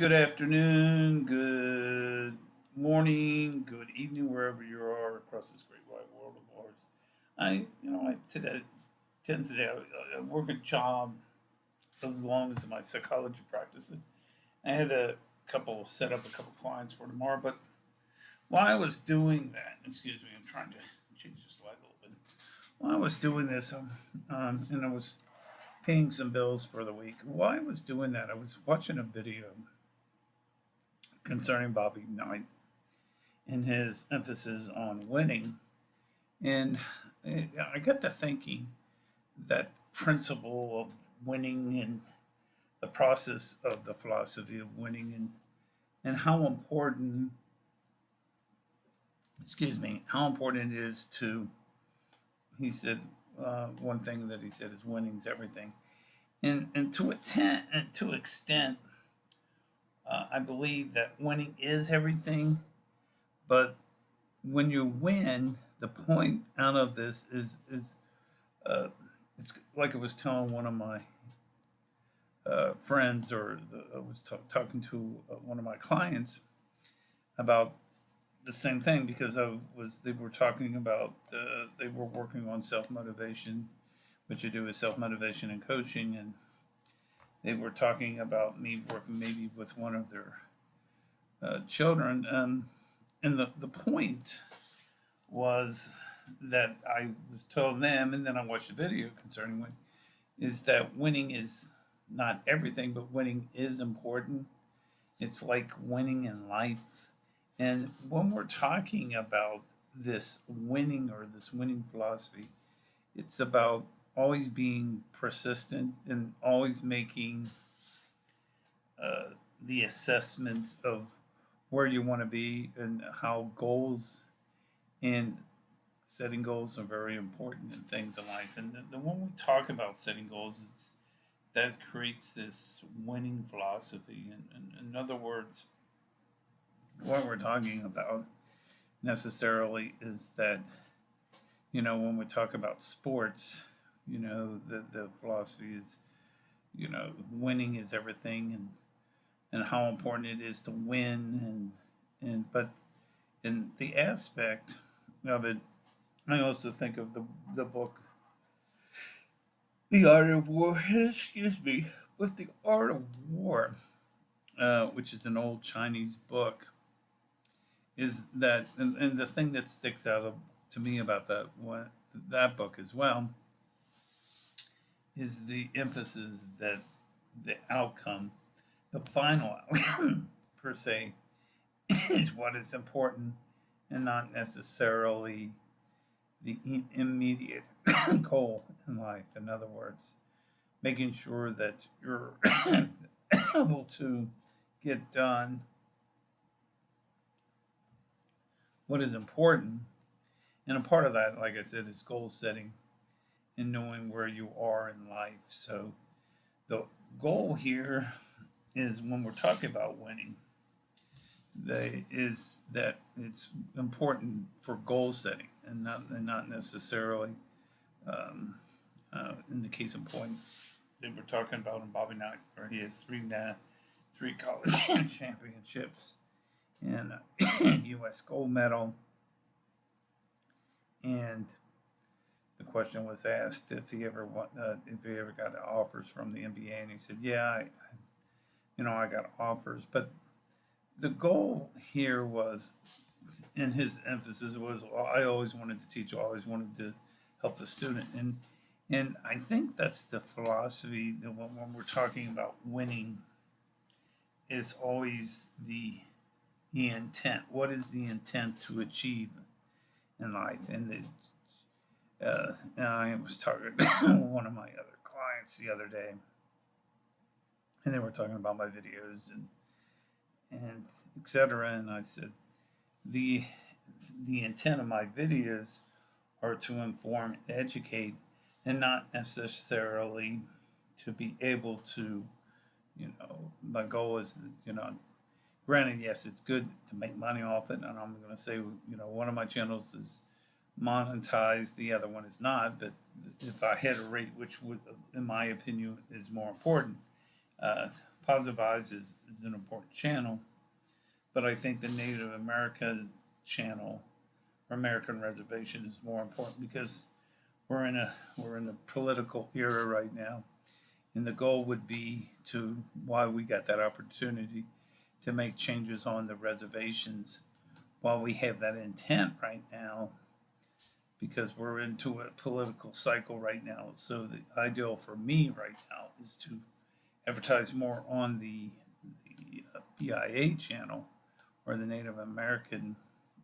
Good afternoon, good morning, good evening, wherever you are across this great wide world of ours. I today I work a job as long as my psychology practice. I had a couple set up a couple clients for tomorrow, but while I was doing that, excuse me, I'm trying to change the slide a little bit. While I was doing this, and I was paying some bills for the week. While I was doing that, I was watching a video concerning Bobby Knight and his emphasis on winning. And I got to thinking that principle of winning and the process of the philosophy of winning and how important, how important it is to, he said, one thing that he said is winning is everything. And to extent, I believe that winning is everything, but when you win, the point out of this is uh, it's like I was telling one of my friends, I was talking to one of my clients about the same thing because they were talking about they were working on self motivation, what you do is self motivation and coaching, and they were talking about me working maybe with one of their children, and the point was that I was told them, and then I watched a video concerning winning, is that winning is not everything, but winning is important. It's like winning in life. And when we're talking about this winning or this winning philosophy, it's about always being persistent and always making the assessments of where you want to be and how goals and setting goals are very important in things in life. And when we talk about setting goals, it's that creates this winning philosophy. And in other words, what we're talking about necessarily is that, when we talk about sports, the philosophy is, winning is everything and how important it is to win but in the aspect of it, I also think of the book The Art of War, excuse me, with The Art of War, which is an old Chinese book, is that, and the thing that sticks out to me about that book as well, is the emphasis that the outcome, the final outcome per se, is what is important and not necessarily the immediate goal in life. In other words, making sure that you're able to get done what is important. And a part of that, like I said, is goal setting and knowing where you are in life. So the goal here is when we're talking about winning, is that it's important for goal setting and not necessarily in the case in point that we're talking about in Bobby Knight, where he has three college championships and a U.S. gold medal. And the question was asked if he ever got offers from the NBA, and he said, "Yeah, I got offers." But the goal here was, and his emphasis was, well, I always wanted to teach. I always wanted to help the student, and I think that's the philosophy that when we're talking about winning, is always the intent. What is the intent to achieve in life? And I was talking to one of my other clients the other day, and they were talking about my videos and etc. And I said the the intent of my videos are to inform and educate, and not necessarily to be able to, my goal is, granted, yes, it's good to make money off it, and I'm going to say, one of my channels is monetized, the other one is not. But if I had a rate which would, in my opinion, is more important, uh, Positive Vibes is an important channel, but I think the Native American channel or American Reservation is more important because we're in a political era right now, and the goal would be to why we got that opportunity to make changes on the reservations while we have that intent right now because we're into a political cycle right now. So the ideal for me right now is to advertise more on the BIA channel or the Native American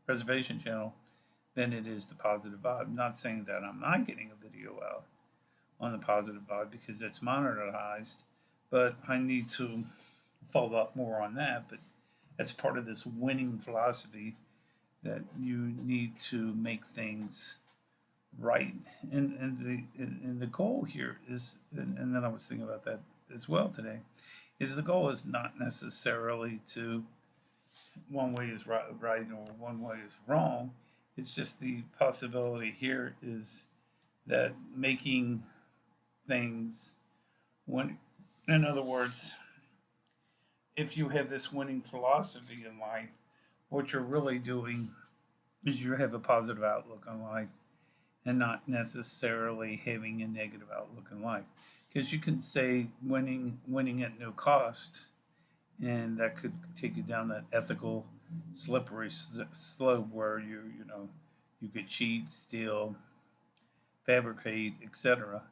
Reservation channel than it is the Positive Vibe. I'm not saying that I'm not getting a video out on the Positive Vibe because it's monetized, but I need to follow up more on that. But that's part of this winning philosophy that you need to make things right. And the goal here is, and then I was thinking about that as well today, is the goal is not necessarily to one way is right or one way is wrong. It's just the possibility here is that making things when, in other words, if you have this winning philosophy in life, what you're really doing is you have a positive outlook on life and not necessarily having a negative outlook in life. Because you can say winning at no cost, and that could take you down that ethical slippery slope where you could cheat, steal, fabricate, etc.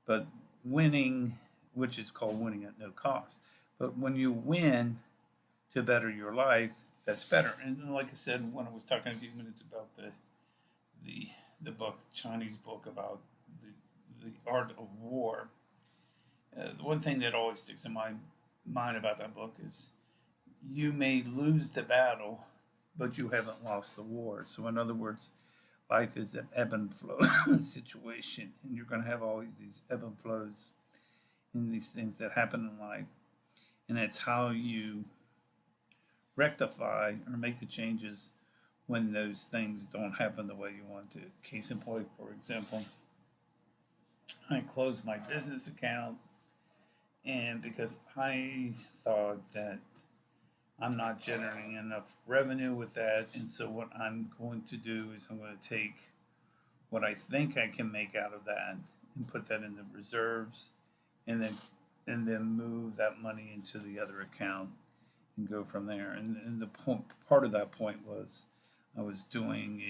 But winning, which is called winning at no cost. But when you win to better your life, that's better. And like I said when I was talking a few minutes about the the book, the Chinese book about the art of war, the one thing that always sticks in my mind about that book is you may lose the battle, but you haven't lost the war. So in other words, life is an ebb and flow situation, and you're going to have always these ebb and flows in these things that happen in life, and it's how you rectify or make the changes when those things don't happen the way you want to. Case in point, for example, I closed my business account, and because I thought that I'm not generating enough revenue with that, and so what I'm going to do is I'm going to take what I think I can make out of that and put that in the reserves, and then move that money into the other account and go from there. And the part of that point was I was doing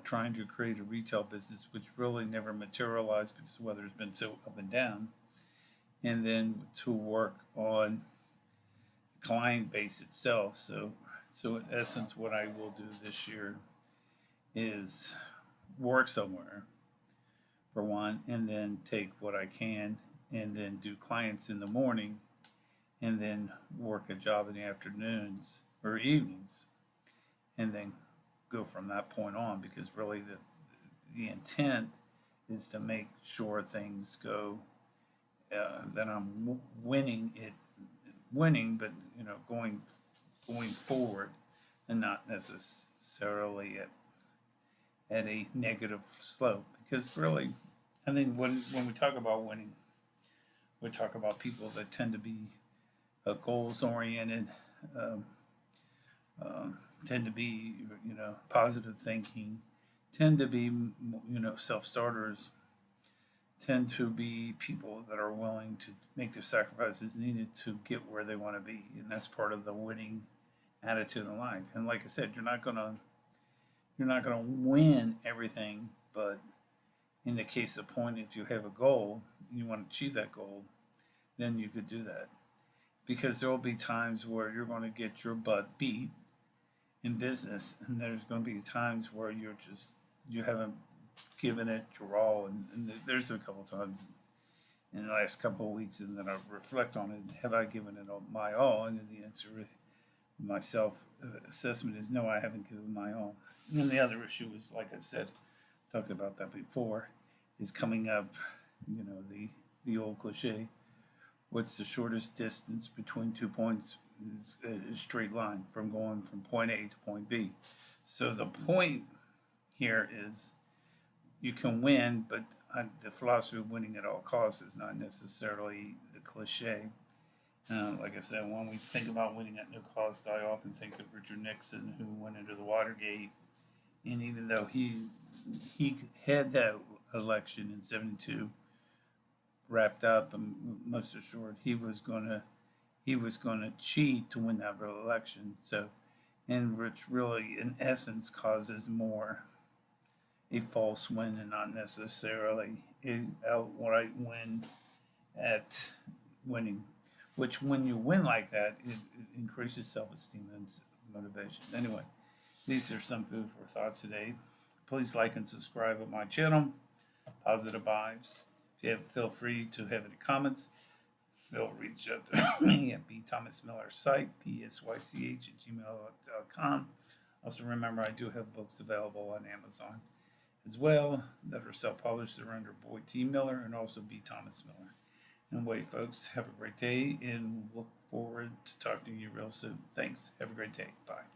trying to create a retail business, which really never materialized because the weather's been so up and down, and then to work on the client base itself. So in essence, what I will do this year is work somewhere for one, and then take what I can, and then do clients in the morning, and then work a job in the afternoons or evenings, and then go from that point on. Because really, the intent is to make sure things go that I'm winning, but going forward, and not necessarily at a negative slope. Because really, I think when we talk about winning, we talk about people that tend to be goals oriented, um, tend to be positive thinking, tend to be self starters, tend to be people that are willing to make the sacrifices needed to get where they want to be, and that's part of the winning attitude in life. And like I said, you're not gonna win everything, but in the case of point, if you have a goal, you want to achieve that goal, then you could do that. Because there will be times where you're going to get your butt beat in business, and there's going to be times where you haven't given it your all, and there's a couple times in the last couple of weeks, and then I reflect on it. Have I given it my all? And then the answer, my self assessment is no, I haven't given my all. And then the other issue is, like I said, talked about that before, is coming up. The old cliche: what's the shortest distance between 2 points? Is a straight line from going from point A to point B. So the point here is you can win, but the philosophy of winning at all costs is not necessarily the cliche. Like I said, when we think about winning at no cost, I often think of Richard Nixon, who went into the Watergate, and even though he had that election in '72 wrapped up and most assured he was gonna cheat to win that election. So, and which really, in essence, causes more a false win and not necessarily a outright win at winning. Which, when you win like that, it increases self-esteem and motivation. Anyway, these are some food for thought today. Please like and subscribe at my channel, Positive Vibes. If you have, feel free to have any comments. Feel reach out to me at B Thomas Miller site, PSYCH at gmail.com. Also, remember, I do have books available on Amazon as well that are self published. They're under Boyd T. Miller and also B. Thomas Miller. Anyway, folks, have a great day and look forward to talking to you real soon. Thanks. Have a great day. Bye.